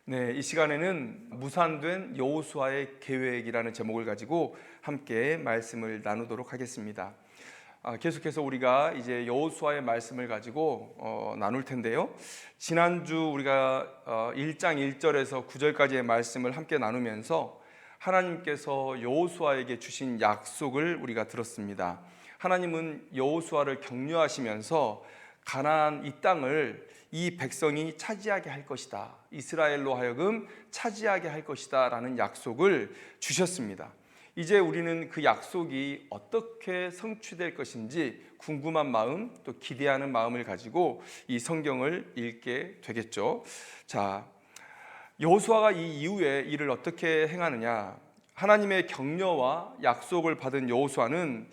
네, 이 시간에는 무산된 여호수아의 계획이라는 제목을 가지고 함께 말씀을 나누도록 하겠습니다. 계속해서 우리가 이제 여호수아의 말씀을 가지고 나눌 텐데요. 지난주 우리가 1장 1절에서 9절까지의 말씀을 함께 나누면서 하나님께서 여호수아에게 주신 약속을 우리가 들었습니다. 하나님은 여호수아를 격려하시면서 가나안 이 땅을 이 백성이 차지하게 할 것이다, 이스라엘로 하여금 차지하게 할 것이다 라는 약속을 주셨습니다. 이제 우리는 그 약속이 어떻게 성취될 것인지 궁금한 마음, 또 기대하는 마음을 가지고 이 성경을 읽게 되겠죠. 자, 여호수아가 이 이후에 일을 어떻게 행하느냐? 하나님의 격려와 약속을 받은 여호수아는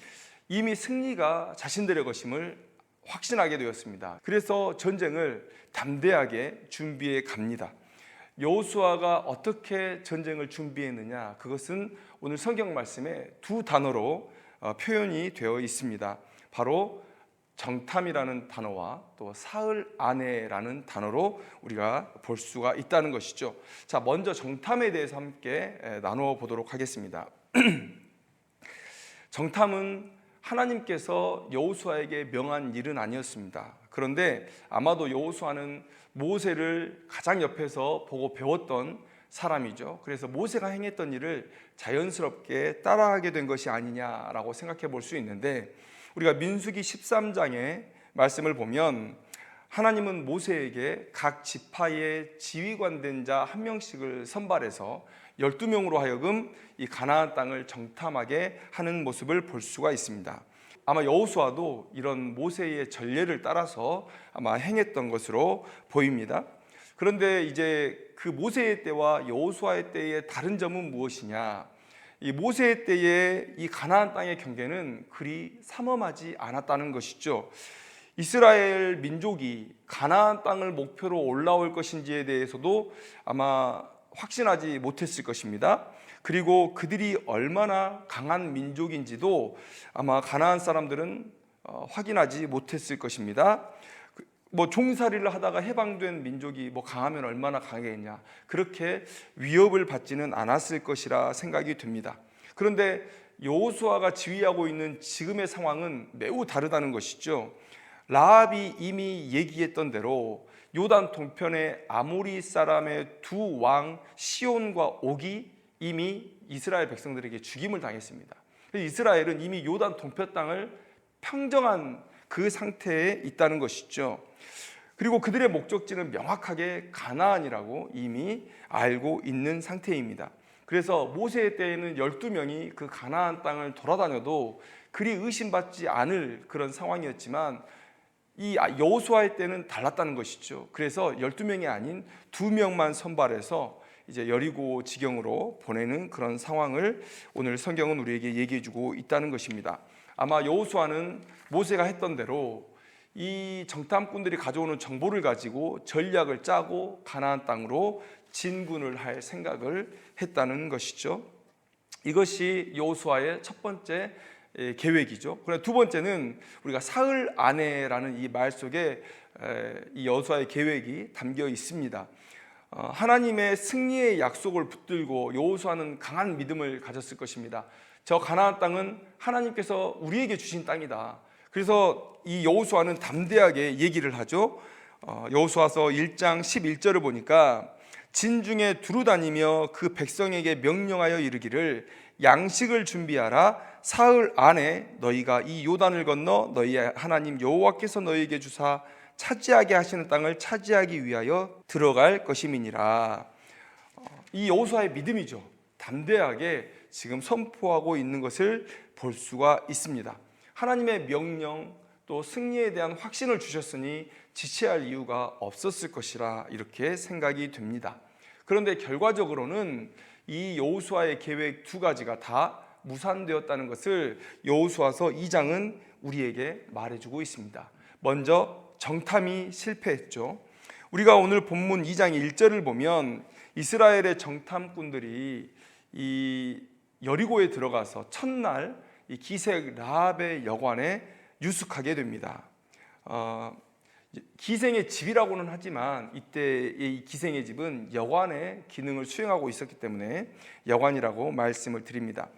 이미 승리가 자신들의 것임을 확신하게 되었습니다. 그래서 전쟁을 담대하게 준비해 갑니다. 여호수아가 어떻게 전쟁을 준비했느냐? 그것은 오늘 성경 말씀에 두 단어로 표현이 되어 있습니다. 바로 정탐이라는 단어와 또 사흘 안에라는 단어로 우리가 볼 수가 있다는 것이죠. 자, 먼저 정탐에 대해서 함께 나누어 보도록 하겠습니다. 정탐은 하나님께서 여호수아에게 명한 일은 아니었습니다. 그런데 아마도 여호수아는 모세를 가장 옆에서 보고 배웠던 사람이죠. 그래서 모세가 행했던 일을 자연스럽게 따라하게 된 것이 아니냐라고 생각해 볼 수 있는데, 우리가 민수기 13장의 말씀을 보면 하나님은 모세에게 각 지파의 지휘관된 자 한 명씩을 선발해서 12명으로 하여금 이 가나안 땅을 정탐하게 하는 모습을 볼 수가 있습니다. 아마 여호수아도 이런 모세의 전례를 따라서 아마 행했던 것으로 보입니다. 그런데 이제 그 모세의 때와 여호수아의 때의 다른 점은 무엇이냐? 이 모세의 때의 이 가나안 땅의 경계는 그리 삼엄하지 않았다는 것이죠. 이스라엘 민족이 가나안 땅을 목표로 올라올 것인지에 대해서도 아마 확신하지 못했을 것입니다. 그리고 그들이 얼마나 강한 민족인지도 아마 가나안 사람들은 확인하지 못했을 것입니다. 종살이를 하다가 해방된 민족이 강하면 얼마나 강하겠냐, 그렇게 위협을 받지는 않았을 것이라 생각이 듭니다. 그런데 여호수아가 지휘하고 있는 지금의 상황은 매우 다르다는 것이죠. 라합이 이미 얘기했던 대로 요단 동편의 아모리 사람의 두 왕 시온과 옥이 이미 이스라엘 백성들에게 죽임을 당했습니다. 이스라엘은 이미 요단 동편 땅을 평정한 그 상태에 있다는 것이죠. 그리고 그들의 목적지는 명확하게 가나안이라고 이미 알고 있는 상태입니다. 그래서 모세의 때에는 12명이 그 가나안 땅을 돌아다녀도 그리 의심받지 않을 그런 상황이었지만 이 여호수아의 때는 달랐다는 것이죠. 그래서 12명이 아닌 2명만 선발해서 이제 여리고 지경으로 보내는 그런 상황을 오늘 성경은 우리에게 얘기해주고 있다는 것입니다. 아마 여호수아는 모세가 했던 대로 이 정탐꾼들이 가져오는 정보를 가지고 전략을 짜고 가나안 땅으로 진군을 할 생각을 했다는 것이죠. 이것이 여호수아의 첫 번째 계획이죠. 그런데 두 번째는 우리가 사흘 안에라는 이 말 속에 이 여호수아의 계획이 담겨 있습니다. 하나님의 승리의 약속을 붙들고 여호수아는 강한 믿음을 가졌을 것입니다. 저 가나안 땅은 하나님께서 우리에게 주신 땅이다. 그래서 이 여호수아는 담대하게 얘기를 하죠. 여호수아서 1장 11절을 보니까 진중에 두루 다니며 그 백성에게 명령하여 이르기를 양식을 준비하라. 사흘 안에 너희가 이 요단을 건너 너희의 하나님 여호와께서 너희에게 주사 차지하게 하시는 땅을 차지하기 위하여 들어갈 것임이니라. 이 여호수아의 믿음이죠. 담대하게 지금 선포하고 있는 것을 볼 수가 있습니다. 하나님의 명령 또 승리에 대한 확신을 주셨으니 지체할 이유가 없었을 것이라 이렇게 생각이 됩니다. 그런데 결과적으로는 이 여호수아의 계획 두 가지가 다 무산되었다는 것을 여호수아서 2장은 우리에게 말해주고 있습니다. 먼저 정탐이 실패했죠. 우리가 오늘 본문 2장 1절을 보면 이스라엘의 정탐꾼들이 이 여리고에 들어가서 첫날 이 기색 라합의 여관에 유숙하게 됩니다. 기생의 집이라고는 하지만 이때의 이 기생의 집은 여관의 기능을 수행하고 있었기 때문에 여관이라고 말씀을 드립니다.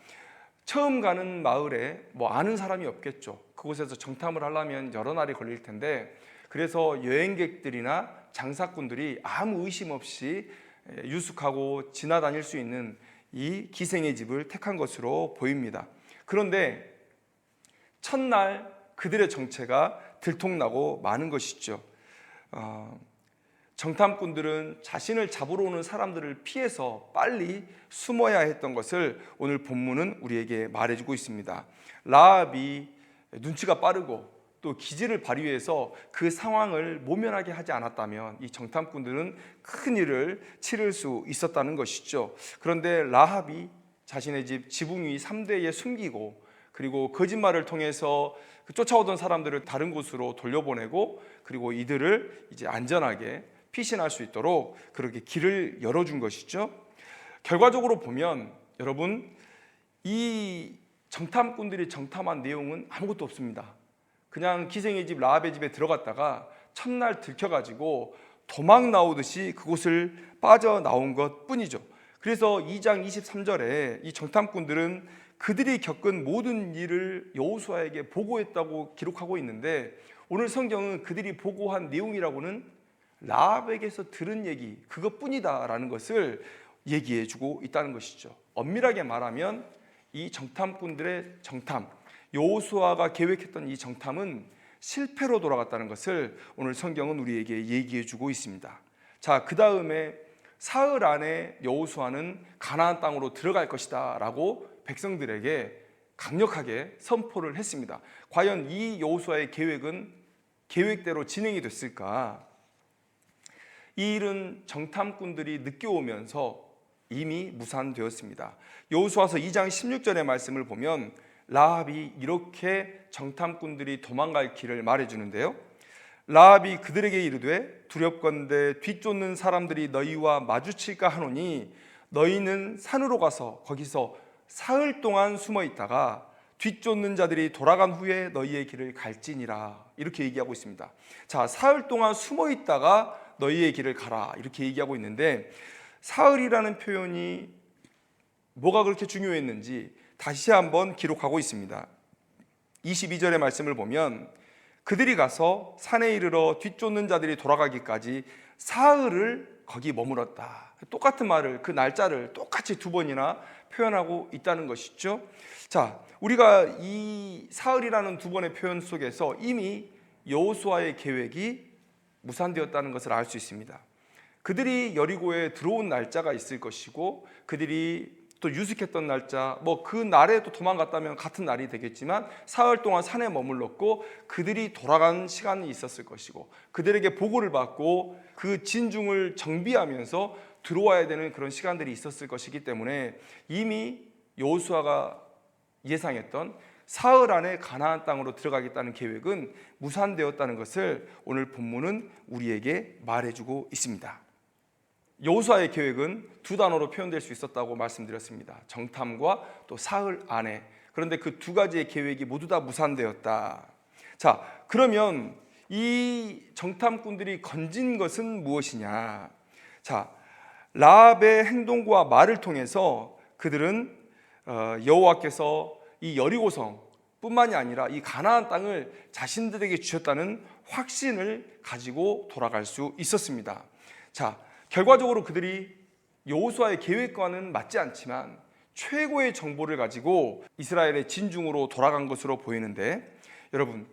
처음 가는 마을에 아는 사람이 없겠죠. 그곳에서 정탐을 하려면 여러 날이 걸릴 텐데, 그래서 여행객들이나 장사꾼들이 아무 의심 없이 유숙하고 지나다닐 수 있는 이 기생의 집을 택한 것으로 보입니다. 그런데 첫날 그들의 정체가 들통나고 마는 것이죠. 정탐꾼들은 자신을 잡으러 오는 사람들을 피해서 빨리 숨어야 했던 것을 오늘 본문은 우리에게 말해주고 있습니다. 라합이 눈치가 빠르고 또 기지를 발휘해서 그 상황을 모면하게 하지 않았다면 이 정탐꾼들은 큰 일을 치를 수 있었다는 것이죠. 그런데 라합이 자신의 집 지붕 위 3대에 숨기고, 그리고 거짓말을 통해서 쫓아오던 사람들을 다른 곳으로 돌려보내고, 그리고 이들을 이제 안전하게 피신할 수 있도록 그렇게 길을 열어준 것이죠. 결과적으로 보면 여러분, 이 정탐꾼들이 정탐한 내용은 아무것도 없습니다. 그냥 기생의 집 라합의 집에 들어갔다가 첫날 들켜가지고 도망 나오듯이 그곳을 빠져나온 것 뿐이죠. 그래서 2장 23절에 이 정탐꾼들은 그들이 겪은 모든 일을 여호수아에게 보고했다고 기록하고 있는데, 오늘 성경은 그들이 보고한 내용이라고는 라합에게서 들은 얘기 그것뿐이다 라는 것을 얘기해 주고 있다는 것이죠. 엄밀하게 말하면 이 정탐꾼들의 정탐, 여호수아가 계획했던 이 정탐은 실패로 돌아갔다는 것을 오늘 성경은 우리에게 얘기해 주고 있습니다. 자, 그 다음에 사흘 안에 여호수아는 가나안 땅으로 들어갈 것이다 라고 백성들에게 강력하게 선포를 했습니다. 과연 이 여호수아의 계획은 계획대로 진행이 됐을까? 이 일은 정탐꾼들이 늦게 오면서 이미 무산되었습니다. 여호수아서 2장 16절의 말씀을 보면 라합이 이렇게 정탐꾼들이 도망갈 길을 말해주는데요. 라합이 그들에게 이르되 두렵건대 뒤쫓는 사람들이 너희와 마주칠까 하노니 너희는 산으로 가서 거기서 사흘 동안 숨어 있다가 뒤쫓는 자들이 돌아간 후에 너희의 길을 갈지니라, 이렇게 얘기하고 있습니다. 자, 사흘 동안 숨어 있다가 너희의 길을 가라, 이렇게 얘기하고 있는데, 사흘이라는 표현이 뭐가 그렇게 중요했는지 다시 한번 기록하고 있습니다. 22절의 말씀을 보면 그들이 가서 산에 이르러 뒤쫓는 자들이 돌아가기까지 사흘을 거기 머물었다. 똑같은 말을, 그 날짜를 똑같이 두 번이나 표현하고 있다는 것이죠. 자, 우리가 이 사흘이라는 두 번의 표현 속에서 이미 여호수아의 계획이 무산되었다는 것을 알 수 있습니다. 그들이 여리고에 들어온 날짜가 있을 것이고, 그들이 또 유숙했던 날짜, 그 날에 또 도망갔다면 같은 날이 되겠지만 사흘 동안 산에 머물렀고 그들이 돌아간 시간이 있었을 것이고, 그들에게 보고를 받고 그 진중을 정비하면서 들어와야 되는 그런 시간들이 있었을 것이기 때문에 이미 여호수아가 예상했던 사흘 안에 가나안 땅으로 들어가겠다는 계획은 무산되었다는 것을 오늘 본문은 우리에게 말해주고 있습니다. 여호수아의 계획은 두 단어로 표현될 수 있었다고 말씀드렸습니다. 정탐과 또 사흘 안에. 그런데 그 두 가지의 계획이 모두 다 무산되었다. 자, 그러면 이 정탐꾼들이 건진 것은 무엇이냐? 자, 라합의 행동과 말을 통해서 그들은 여호와께서 이 여리고성 뿐만이 아니라 이 가나안 땅을 자신들에게 주셨다는 확신을 가지고 돌아갈 수 있었습니다. 자, 결과적으로 그들이 여호수아의 계획과는 맞지 않지만 최고의 정보를 가지고 이스라엘의 진중으로 돌아간 것으로 보이는데, 여러분,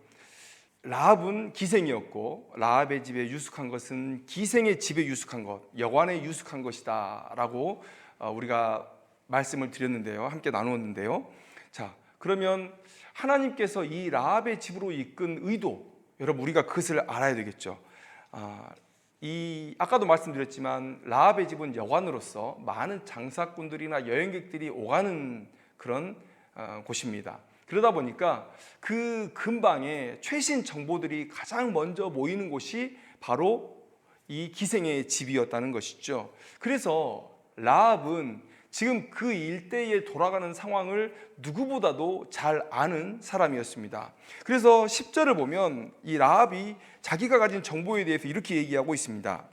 라합은 기생이었고 라합의 집에 유숙한 것은 기생의 집에 유숙한 것, 여관에 유숙한 것이다 라고 우리가 말씀을 드렸는데요, 함께 나누었는데요. 자, 그러면 하나님께서 이 라합의 집으로 이끈 의도, 여러분 우리가 그것을 알아야 되겠죠. 아까도 말씀드렸지만 라합의 집은 여관으로서 많은 장사꾼들이나 여행객들이 오가는 그런 곳입니다. 그러다 보니까 그 근방에 최신 정보들이 가장 먼저 모이는 곳이 바로 이 기생의 집이었다는 것이죠. 그래서 라합은 지금 그 일대에 돌아가는 상황을 누구보다도 잘 아는 사람이었습니다. 그래서 10절을 보면 이 라합이 자기가 가진 정보에 대해서 이렇게 얘기하고 있습니다.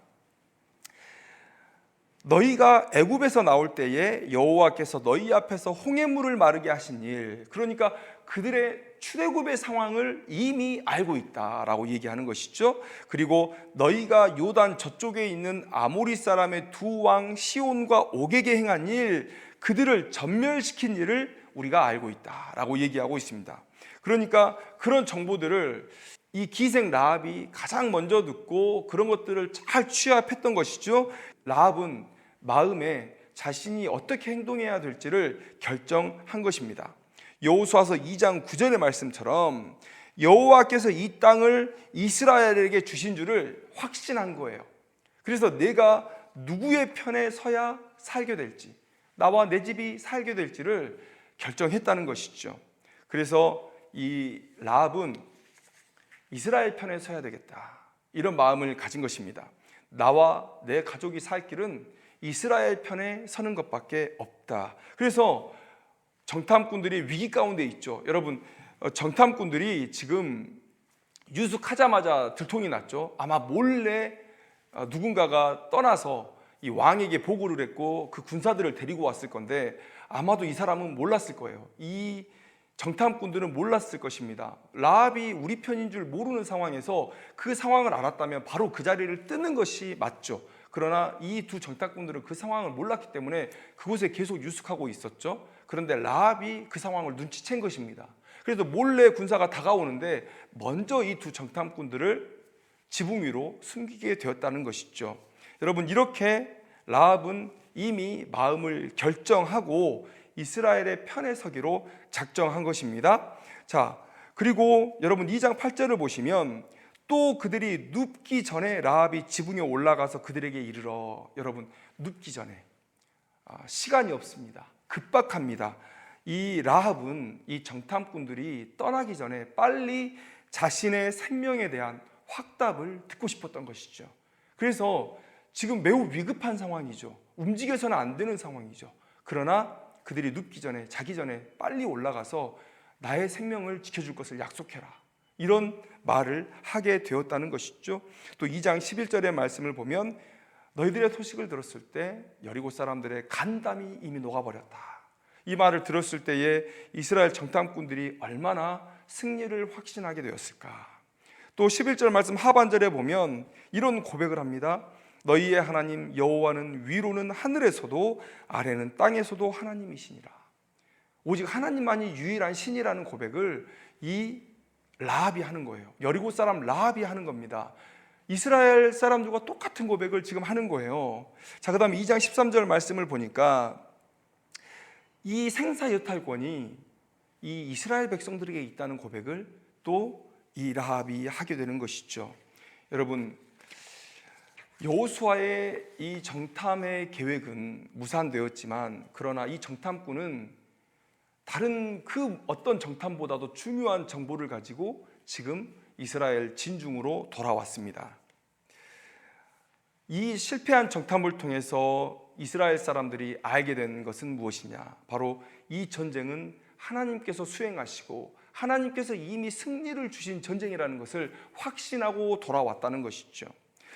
너희가 애굽에서 나올 때에 여호와께서 너희 앞에서 홍해물을 마르게 하신 일, 그러니까 그들의 출애굽의 상황을 이미 알고 있다라고 얘기하는 것이죠. 그리고 너희가 요단 저쪽에 있는 아모리 사람의 두 왕 시온과 옥에게 행한 일, 그들을 전멸시킨 일을 우리가 알고 있다라고 얘기하고 있습니다. 그러니까 그런 정보들을 이 기생 라합이 가장 먼저 듣고 그런 것들을 잘 취합했던 것이죠. 라합은 마음에 자신이 어떻게 행동해야 될지를 결정한 것입니다. 여호수아서 2장 9절의 말씀처럼 여호와께서 이 땅을 이스라엘에게 주신 줄을 확신한 거예요. 그래서 내가 누구의 편에 서야 살게 될지, 나와 내 집이 살게 될지를 결정했다는 것이죠. 그래서 이 라합은 이스라엘 편에 서야 되겠다, 이런 마음을 가진 것입니다. 나와 내 가족이 살 길은 이스라엘 편에 서는 것밖에 없다. 그래서 정탐꾼들이 위기 가운데 있죠. 여러분, 정탐꾼들이 지금 유숙하자마자 들통이 났죠. 아마 몰래 누군가가 떠나서 이 왕에게 보고를 했고 그 군사들을 데리고 왔을 건데, 아마도 이 사람은 몰랐을 거예요. 이 정탐꾼들은 몰랐을 것입니다. 라합이 우리 편인 줄 모르는 상황에서 그 상황을 알았다면 바로 그 자리를 뜨는 것이 맞죠. 그러나 이 두 정탐꾼들은 그 상황을 몰랐기 때문에 그곳에 계속 유숙하고 있었죠. 그런데 라합이 그 상황을 눈치챈 것입니다. 그래서 몰래 군사가 다가오는데 먼저 이 두 정탐꾼들을 지붕 위로 숨기게 되었다는 것이죠. 여러분, 이렇게 라합은 이미 마음을 결정하고 이스라엘의 편에 서기로 작정한 것입니다. 자, 그리고 여러분 2장 8절을 보시면 또 그들이 눕기 전에 라합이 지붕에 올라가서 그들에게 이르러, 여러분, 눕기 전에 시간이 없습니다. 급박합니다. 이 라합은 이 정탐꾼들이 떠나기 전에 빨리 자신의 생명에 대한 확답을 듣고 싶었던 것이죠. 그래서 지금 매우 위급한 상황이죠. 움직여서는 안 되는 상황이죠. 그러나 그들이 눕기 전에, 자기 전에 빨리 올라가서 나의 생명을 지켜줄 것을 약속해라, 이런 말을 하게 되었다는 것이죠. 또 2장 11절의 말씀을 보면 너희들의 소식을 들었을 때 여리고 사람들의 간담이 이미 녹아버렸다. 이 말을 들었을 때에 이스라엘 정탐꾼들이 얼마나 승리를 확신하게 되었을까. 또 11절 말씀 하반절에 보면 이런 고백을 합니다. 너희의 하나님 여호와는 위로는 하늘에서도 아래는 땅에서도 하나님이시니라. 오직 하나님만이 유일한 신이라는 고백을 이 라합이 하는 거예요. 여리고 사람 라합이 하는 겁니다. 이스라엘 사람들과 똑같은 고백을 지금 하는 거예요. 자, 그 다음에 2장 13절 말씀을 보니까 이 생사여탈권이 이 이스라엘 백성들에게 있다는 고백을 또 이 라합이 하게 되는 것이죠. 여러분, 여호수아의 이 정탐의 계획은 무산되었지만, 그러나 이 정탐꾼은 다른 그 어떤 정탐보다도 중요한 정보를 가지고 지금 이스라엘 진중으로 돌아왔습니다. 이 실패한 정탐을 통해서 이스라엘 사람들이 알게 된 것은 무엇이냐? 바로 이 전쟁은 하나님께서 수행하시고 하나님께서 이미 승리를 주신 전쟁이라는 것을 확신하고 돌아왔다는 것이죠.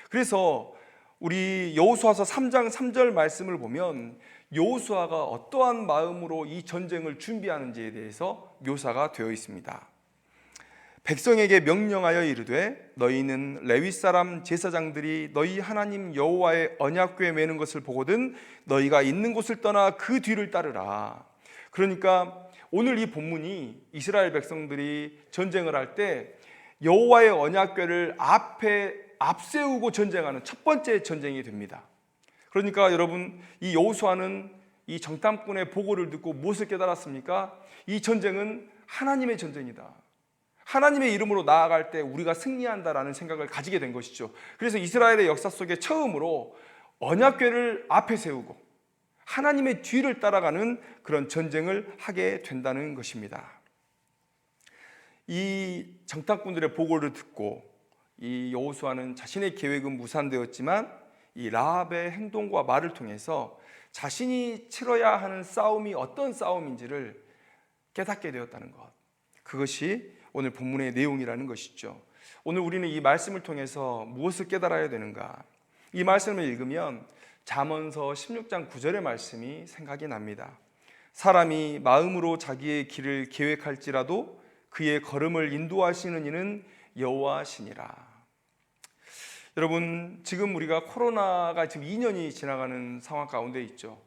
그래서 우리 여호수아서 3장 3절 말씀을 보면 여호수아가 어떠한 마음으로 이 전쟁을 준비하는지에 대해서 묘사가 되어 있습니다. 백성에게 명령하여 이르되 너희는 레위 사람 제사장들이 너희 하나님 여호와의 언약궤에 매는 것을 보거든 너희가 있는 곳을 떠나 그 뒤를 따르라. 그러니까 오늘 이 본문이 이스라엘 백성들이 전쟁을 할 때 여호와의 언약궤를 앞세우고 전쟁하는 첫 번째 전쟁이 됩니다. 그러니까 여러분, 이 여호수아는 이 정탐꾼의 보고를 듣고 무엇을 깨달았습니까? 이 전쟁은 하나님의 전쟁이다. 하나님의 이름으로 나아갈 때 우리가 승리한다라는 생각을 가지게 된 것이죠. 그래서 이스라엘의 역사 속에 처음으로 언약궤를 앞에 세우고 하나님의 뒤를 따라가는 그런 전쟁을 하게 된다는 것입니다. 이 정탐꾼들의 보고를 듣고 이 여호수아는 자신의 계획은 무산되었지만 이 라합의 행동과 말을 통해서 자신이 치러야 하는 싸움이 어떤 싸움인지를 깨닫게 되었다는 것, 그것이 오늘 본문의 내용이라는 것이죠. 오늘 우리는 이 말씀을 통해서 무엇을 깨달아야 되는가? 이 말씀을 읽으면 잠언서 16장 9절의 말씀이 생각이 납니다. 사람이 마음으로 자기의 길을 계획할지라도 그의 걸음을 인도하시는 이는 여호와시니라. 여러분, 지금 우리가 코로나가 지금 2년이 지나가는 상황 가운데 있죠.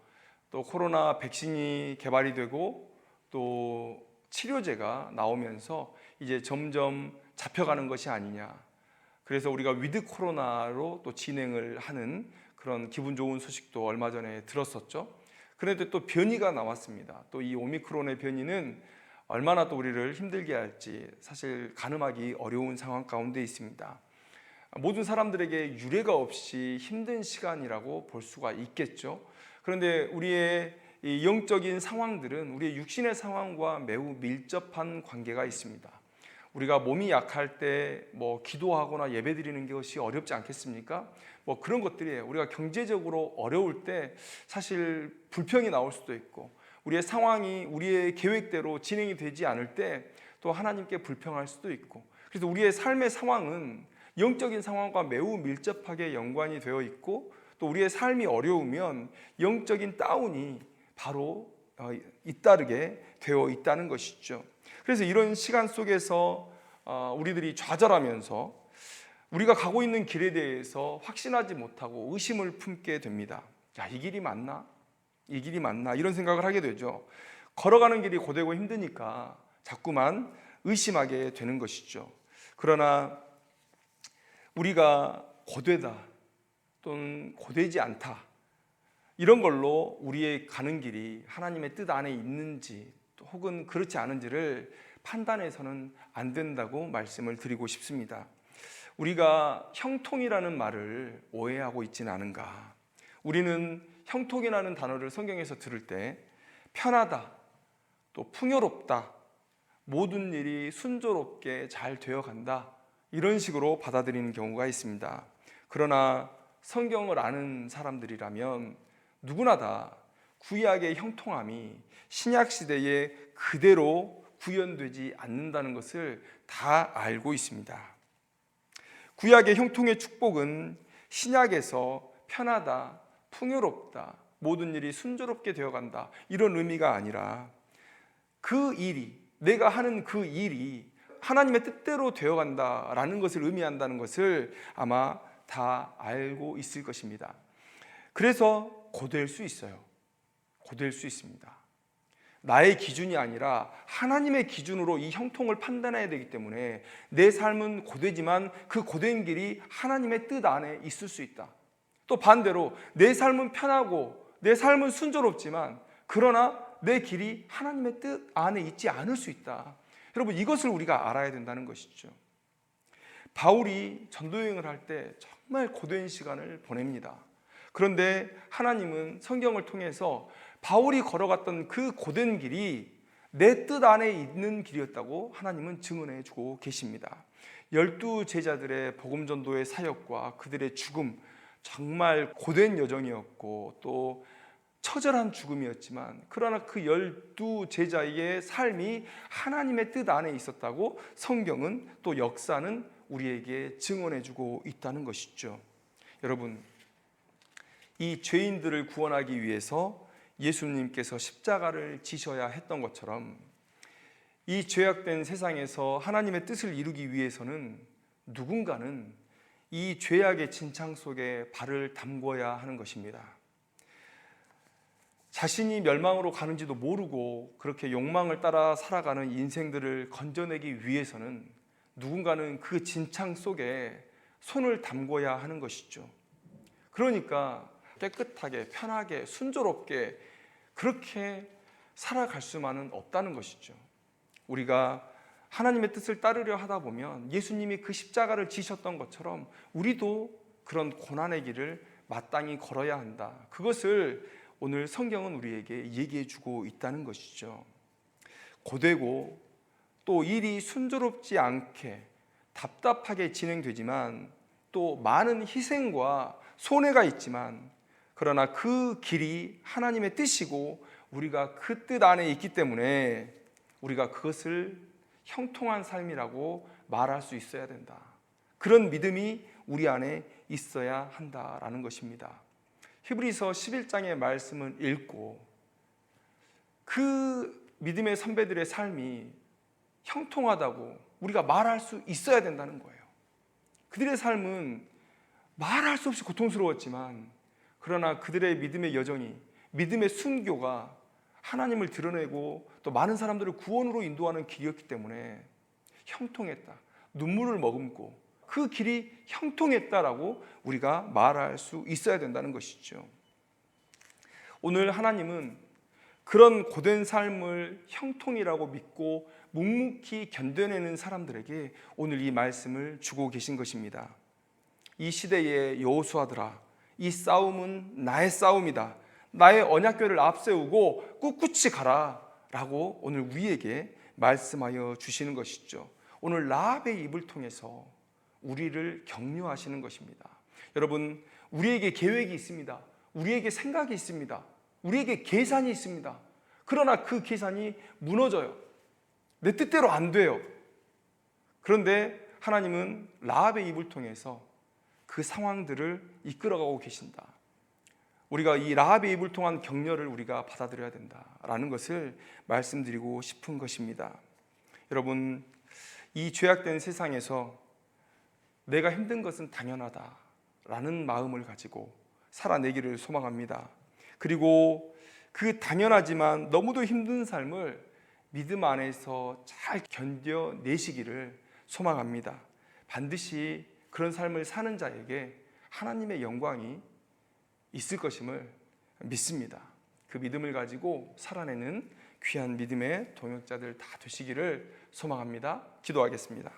또 코로나 백신이 개발이 되고 또 치료제가 나오면서 이제 점점 잡혀가는 것이 아니냐. 그래서 우리가 위드 코로나로 또 진행을 하는 그런 기분 좋은 소식도 얼마 전에 들었었죠. 그런데 또 변이가 나왔습니다. 또 이 오미크론의 변이는 얼마나 또 우리를 힘들게 할지 사실 가늠하기 어려운 상황 가운데 있습니다. 모든 사람들에게 유례가 없이 힘든 시간이라고 볼 수가 있겠죠. 그런데 우리의 이 영적인 상황들은 우리의 육신의 상황과 매우 밀접한 관계가 있습니다. 우리가 몸이 약할 때 기도하거나 예배드리는 것이 어렵지 않겠습니까? 그런 것들이에요. 우리가 경제적으로 어려울 때 사실 불평이 나올 수도 있고, 우리의 상황이 우리의 계획대로 진행이 되지 않을 때 또 하나님께 불평할 수도 있고, 그래서 우리의 삶의 상황은 영적인 상황과 매우 밀접하게 연관이 되어 있고, 또 우리의 삶이 어려우면 영적인 다운이 바로 잇따르게 되어 있다는 것이죠. 그래서 이런 시간 속에서 우리들이 좌절하면서 우리가 가고 있는 길에 대해서 확신하지 못하고 의심을 품게 됩니다. 야, 이 길이 맞나? 이 길이 맞나? 이런 생각을 하게 되죠. 걸어가는 길이 고되고 힘드니까 자꾸만 의심하게 되는 것이죠. 그러나 우리가 고되다 또는 고되지 않다, 이런 걸로 우리의 가는 길이 하나님의 뜻 안에 있는지 혹은 그렇지 않은지를 판단해서는 안 된다고 말씀을 드리고 싶습니다. 우리가 형통이라는 말을 오해하고 있지는 않은가? 우리는 형통이라는 단어를 성경에서 들을 때 편하다, 또 풍요롭다, 모든 일이 순조롭게 잘 되어간다, 이런 식으로 받아들이는 경우가 있습니다. 그러나 성경을 아는 사람들이라면 누구나 다 구약의 형통함이 신약 시대에 그대로 구현되지 않는다는 것을 다 알고 있습니다. 구약의 형통의 축복은 신약에서 편하다, 풍요롭다, 모든 일이 순조롭게 되어간다, 이런 의미가 아니라 그 일이, 내가 하는 그 일이 하나님의 뜻대로 되어간다라는 것을 의미한다는 것을 아마 다 알고 있을 것입니다. 그래서 고될 수 있어요. 고될 수 있습니다. 나의 기준이 아니라 하나님의 기준으로 이 형통을 판단해야 되기 때문에 내 삶은 고되지만 그 고된 길이 하나님의 뜻 안에 있을 수 있다. 또 반대로 내 삶은 편하고 내 삶은 순조롭지만 그러나 내 길이 하나님의 뜻 안에 있지 않을 수 있다. 여러분, 이것을 우리가 알아야 된다는 것이죠. 바울이 전도여행을 할 때 정말 고된 시간을 보냅니다. 그런데 하나님은 성경을 통해서 바울이 걸어갔던 그 고된 길이 내 뜻 안에 있는 길이었다고 하나님은 증언해 주고 계십니다. 12 제자들의 복음 전도의 사역과 그들의 죽음, 정말 고된 여정이었고 또 처절한 죽음이었지만 그러나 그 12 제자의 삶이 하나님의 뜻 안에 있었다고 성경은 또 역사는 우리에게 증언해 주고 있다는 것이죠. 여러분, 이 죄인들을 구원하기 위해서 예수님께서 십자가를 지셔야 했던 것처럼 이 죄악된 세상에서 하나님의 뜻을 이루기 위해서는 누군가는 이 죄악의 진창 속에 발을 담궈야 하는 것입니다. 자신이 멸망으로 가는지도 모르고 그렇게 욕망을 따라 살아가는 인생들을 건져내기 위해서는 누군가는 그 진창 속에 손을 담궈야 하는 것이죠. 그러니까 깨끗하게, 편하게, 순조롭게 그렇게 살아갈 수만은 없다는 것이죠. 우리가 하나님의 뜻을 따르려 하다 보면 예수님이 그 십자가를 지셨던 것처럼 우리도 그런 고난의 길을 마땅히 걸어야 한다. 그것을 오늘 성경은 우리에게 얘기해 주고 있다는 것이죠. 고되고 또 일이 순조롭지 않게 답답하게 진행되지만 또 많은 희생과 손해가 있지만 그러나 그 길이 하나님의 뜻이고 우리가 그 뜻 안에 있기 때문에 우리가 그것을 형통한 삶이라고 말할 수 있어야 된다. 그런 믿음이 우리 안에 있어야 한다라는 것입니다. 히브리서 11장의 말씀을 읽고 그 믿음의 선배들의 삶이 형통하다고 우리가 말할 수 있어야 된다는 거예요. 그들의 삶은 말할 수 없이 고통스러웠지만 그러나 그들의 믿음의 여정이, 믿음의 순교가 하나님을 드러내고 또 많은 사람들을 구원으로 인도하는 길이었기 때문에 형통했다. 눈물을 머금고 그 길이 형통했다라고 우리가 말할 수 있어야 된다는 것이죠. 오늘 하나님은 그런 고된 삶을 형통이라고 믿고 묵묵히 견뎌내는 사람들에게 오늘 이 말씀을 주고 계신 것입니다. 이 시대의 여호수아들아, 이 싸움은 나의 싸움이다. 나의 언약궤를 앞세우고 꿋꿋이 가라 라고 오늘 우리에게 말씀하여 주시는 것이죠. 오늘 라합의 입을 통해서 우리를 격려하시는 것입니다. 여러분, 우리에게 계획이 있습니다. 우리에게 생각이 있습니다. 우리에게 계산이 있습니다. 그러나 그 계산이 무너져요. 내 뜻대로 안 돼요. 그런데 하나님은 라합의 입을 통해서 그 상황들을 이끌어가고 계신다. 우리가 이 라합의 입을 통한 격려를 우리가 받아들여야 된다라는 것을 말씀드리고 싶은 것입니다. 여러분, 이 죄악된 세상에서 내가 힘든 것은 당연하다라는 마음을 가지고 살아내기를 소망합니다. 그리고 그 당연하지만 너무도 힘든 삶을 믿음 안에서 잘 견뎌내시기를 소망합니다. 반드시 그런 삶을 사는 자에게 하나님의 영광이 있을 것임을 믿습니다. 그 믿음을 가지고 살아내는 귀한 믿음의 동역자들 다 되시기를 소망합니다. 기도하겠습니다.